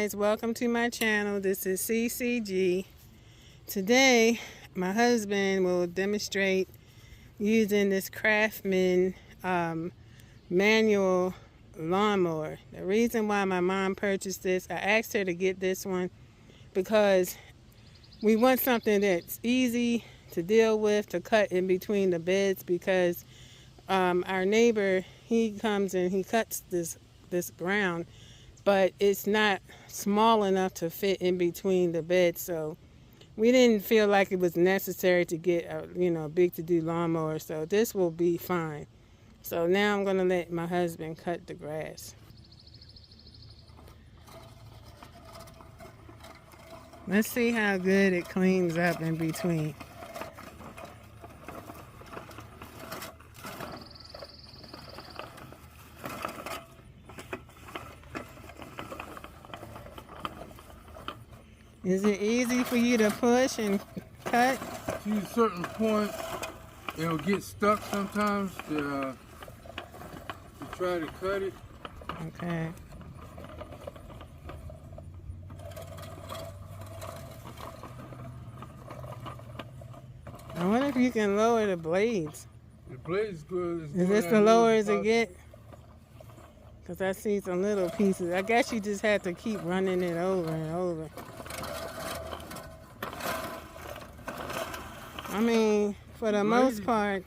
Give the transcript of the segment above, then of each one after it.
guys, welcome to my channel. This is CeeCeeG. Today my husband will demonstrate using this Craftsman manual lawnmower. The reason why my mom purchased this, I asked her to get this one because we want something that's easy to deal with, to cut in between the beds, because our neighbor, he comes and he cuts this ground, but it's not small enough to fit in between the beds. So we didn't feel like it was necessary to get a big to-do lawnmower. So this will be fine. So now I'm gonna let my husband cut the grass. Let's see how good it cleans up in between. Is it easy for you to push and cut? To a certain point, it'll get stuck sometimes to try to cut it. Okay. I wonder if you can lower the blades. The blade's good. Is this the lower as it get? Because I see some little pieces. I guess you just have to keep running it over and over. I mean, for the most part,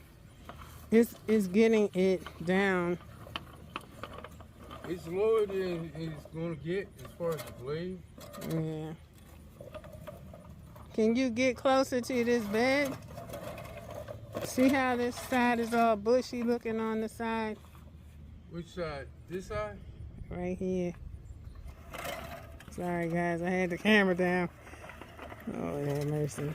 it's getting it down. It's lower than it's going to get as far as the blade. Yeah. Can you get closer to this bed? See how this side is all bushy looking on the side? Which side? This side? Right here. Sorry guys, I had the camera down. Oh, have mercy.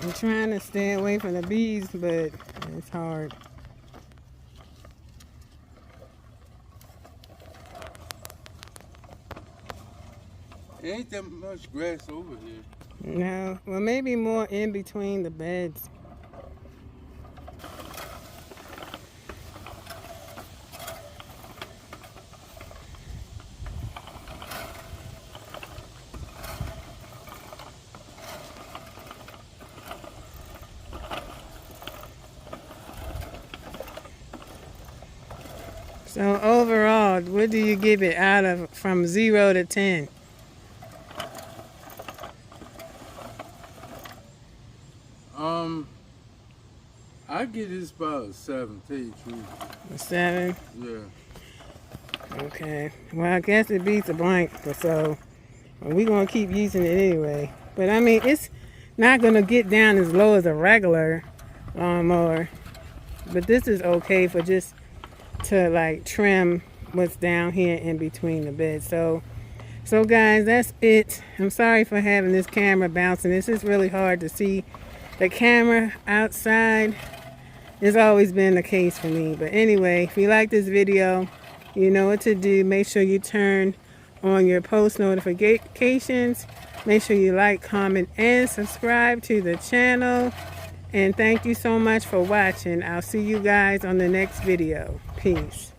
I'm trying to stay away from the bees, but it's hard. There ain't that much grass over here. No, well maybe more in between the beds. So overall, what do you give it out of from 0 to 10? I give this about a 7, tell you the truth. A 7? Yeah. Okay. Well, I guess it beats a blank, so we're going to keep using it anyway. But I mean, it's not going to get down as low as a regular lawnmower. But this is okay for just to like trim what's down here in between the beds. So guys, that's it. I'm sorry for having this camera bouncing. This is really hard to see the camera outside. It's always been the case for me. But anyway, if you like this video, you know what to do. Make sure you turn on your post notifications. Make sure you like, comment, and subscribe to the channel. And thank you so much for watching. I'll see you guys on the next video. Peace.